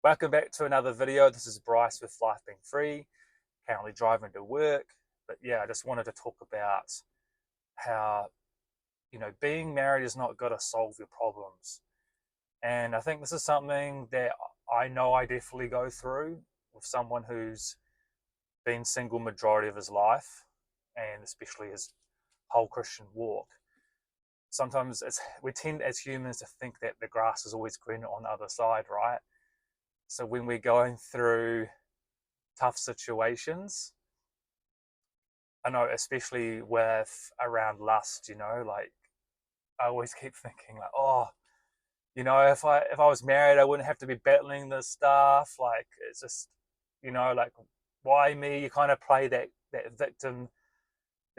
Welcome back to another video. This is Bryce with Life Being Free, currently driving to work. But yeah, I just wanted to talk about how, being married is not going to solve your problems. And I think this is something that I know I definitely go through with someone who's been single majority of his life, and especially his whole Christian walk. Sometimes we tend as humans to think that the grass is always greener on the other side, right? So when we're going through tough situations, I know, especially with around lust, like I always keep thinking like, oh, if I was married, I wouldn't have to be battling this stuff. Like it's just, like why me? You kind of play that victim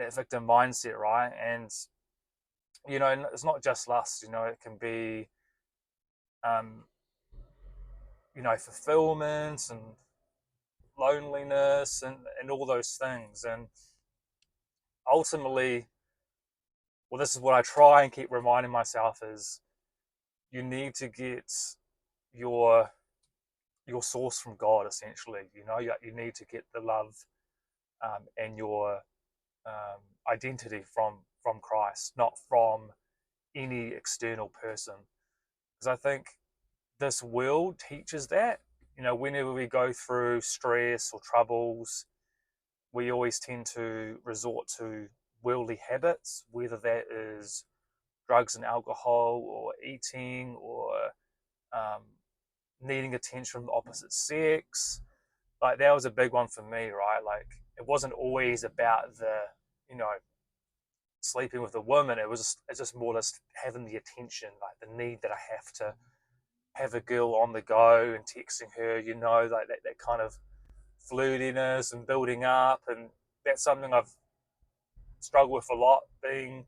mindset, right? And it's not just lust. It can be, um, fulfillment and loneliness and all those things. And ultimately, well, this is what I try and keep reminding myself is you need to get your your source from God. Essentially, you need to get the love, and your identity from Christ, not from any external person. Because I think this world teaches that. Whenever we go through stress or troubles, we always tend to resort to worldly habits, whether that is drugs and alcohol or eating or um, needing attention from the opposite sex. Like that was a big one for me, right? Like it wasn't always about the, you know, sleeping with a woman. It's just more just having the attention, like the need that I have to have a girl on the go and texting her, like that kind of flirtiness and building up. And that's something I've struggled with a lot being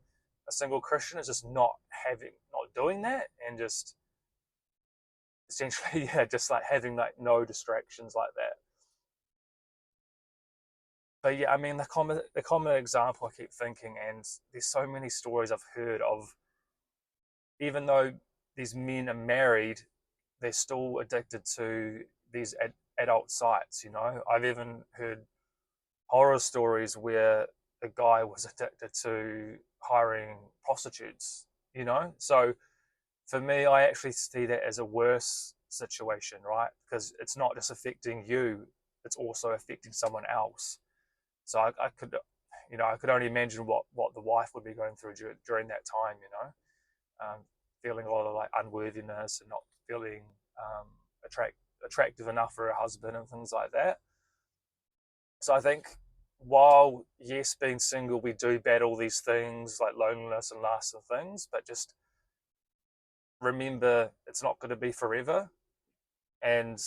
a single Christian, is just not doing that, and just essentially, yeah, just like having like no distractions like that. But yeah, I mean, the common example I keep thinking, and there's so many stories I've heard of, even though these men are married, they're still addicted to these adult sites. I've even heard horror stories where a guy was addicted to hiring prostitutes. So for me, I actually see that as a worse situation, right? Because it's not just affecting you; it's also affecting someone else. So I could only imagine what the wife would be going through during that time. Feeling a lot of like unworthiness and not feeling um, attractive enough for her husband and things like that. So I think while yes, being single, we do battle these things like loneliness and lust and things, but just remember it's not going to be forever, and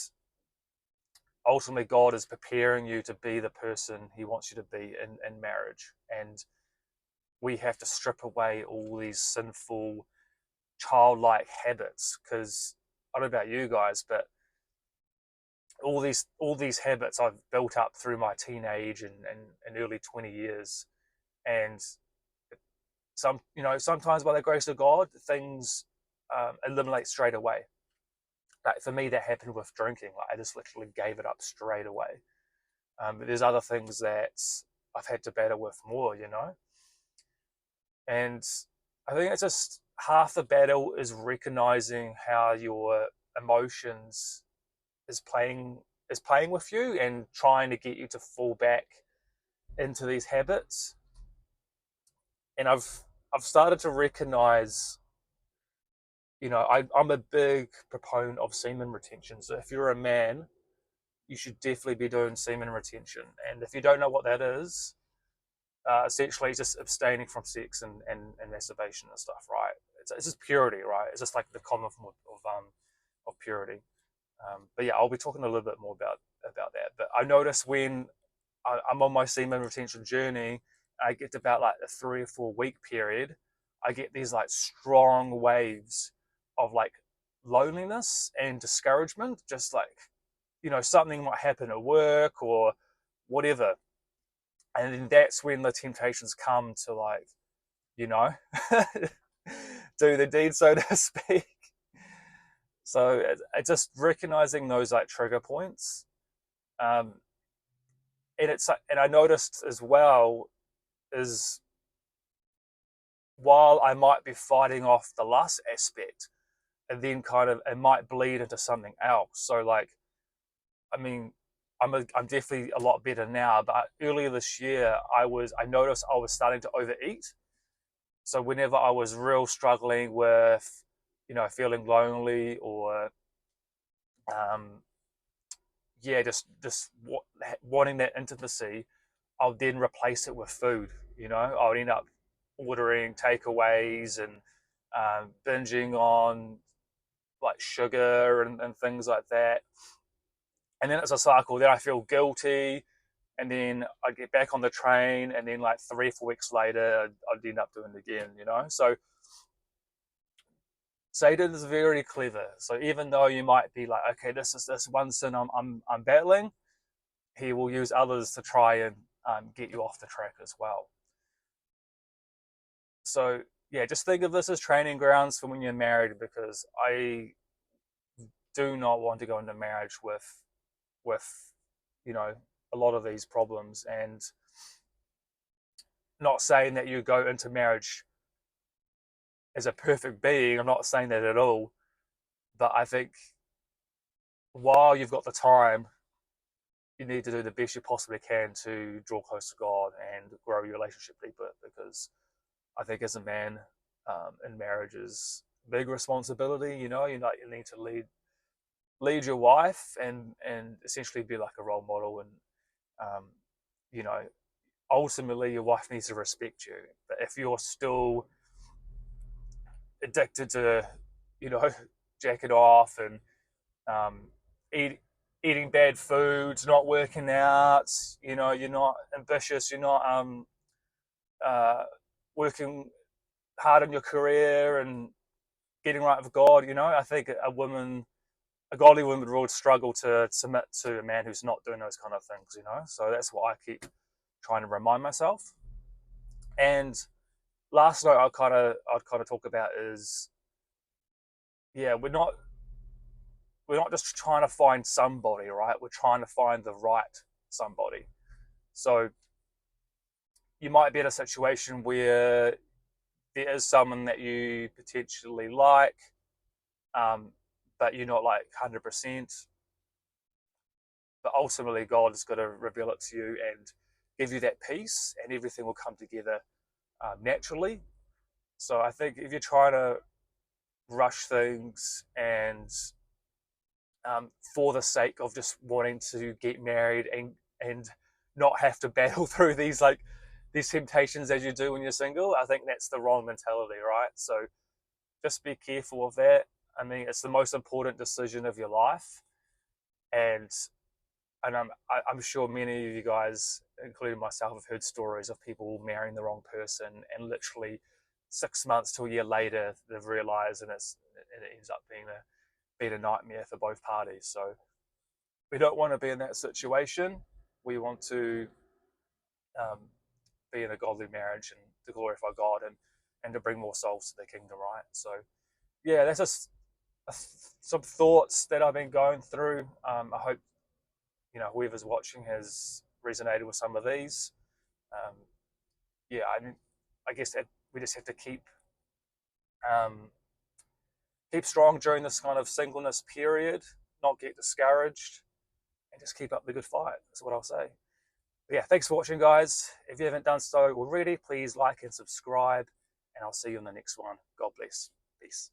ultimately God is preparing you to be the person He wants you to be in marriage, and we have to strip away all these sinful childlike habits. Because I don't know about you guys, but all these habits I've built up through my teenage and early 20 years, and sometimes by the grace of God things eliminate straight away. Like for me, that happened with drinking. Like I just literally gave it up straight away. But there's other things that I've had to battle with more. And I think it's just half the battle is recognizing how your emotions is playing with you and trying to get you to fall back into these habits. And I've started to recognize, I'm a big proponent of semen retention. So if you're a man, you should definitely be doing semen retention. And if you don't know what that is, essentially just abstaining from sex and masturbation and stuff, right? It's just purity, right? It's just like the common form of purity. But yeah, I'll be talking a little bit more about that. But I notice when I'm on my semen retention journey, I get to about like a 3 or 4 week period, I get these like strong waves of like loneliness and discouragement. Just like, something might happen at work or whatever. And then that's when the temptations come to like, you know, do the deed, so to speak. So it's just recognizing those like trigger points. Um, and I noticed as well is while I might be fighting off the lust aspect, and then kind of it might bleed into something else. So like, I mean, I'm definitely a lot better now, but earlier this year I noticed I was starting to overeat. So whenever I was real struggling with, feeling lonely or um, yeah, just wanting that intimacy, I'll then replace it with food. I'll end up ordering takeaways and binging on like sugar and things like that. And then it's a cycle. Then I feel guilty, and then I get back on the train, and then like 3 or 4 weeks later, I'd end up doing it again. So Satan is very clever. So even though you might be like, okay, this is this one sin I'm battling, he will use others to try and get you off the track as well. So yeah, just think of this as training grounds for when you're married, because I do not want to go into marriage with a lot of these problems. And not saying that you go into marriage as a perfect being. I'm not saying that at all. But I think while you've got the time, you need to do the best you possibly can to draw close to God and grow your relationship deeper. Because I think as a man, in marriage is big responsibility. You need to lead your wife and essentially be like a role model. And um, you know, ultimately your wife needs to respect you. But if you're still addicted to, you know, jacking off and um, eat, eating bad foods, not working out, you're not ambitious, you're not uh, working hard in your career and getting right with God, I think a godly woman would struggle to submit to a man who's not doing those kind of things. So that's what I keep trying to remind myself. And last note I'd kind of talk about is, yeah, we're not just trying to find somebody, right? We're trying to find the right somebody. So you might be in a situation where there is someone that you potentially like, um, but you're not like 100%. But ultimately, God is going to reveal it to you and give you that peace, and everything will come together naturally. So I think if you're trying to rush things and for the sake of just wanting to get married and not have to battle through these temptations as you do when you're single, I think that's the wrong mentality, right? So just be careful of that. I mean, it's the most important decision of your life, and I'm sure many of you guys, including myself, have heard stories of people marrying the wrong person, and literally 6 months to a year later they've realized, and it ends up being a nightmare for both parties. So we don't want to be in that situation. We want to um, be in a godly marriage and to glorify God and to bring more souls to the kingdom, right? So yeah, that's just some thoughts that I've been going through. I hope whoever's watching has resonated with some of these. Um, yeah, I guess that we just have to um, keep strong during this kind of singleness period, not get discouraged, and just keep up the good fight. That's what I'll say. But yeah, thanks for watching, guys. If you haven't done so already, please like and subscribe, and I'll see you in the next one. God bless. Peace.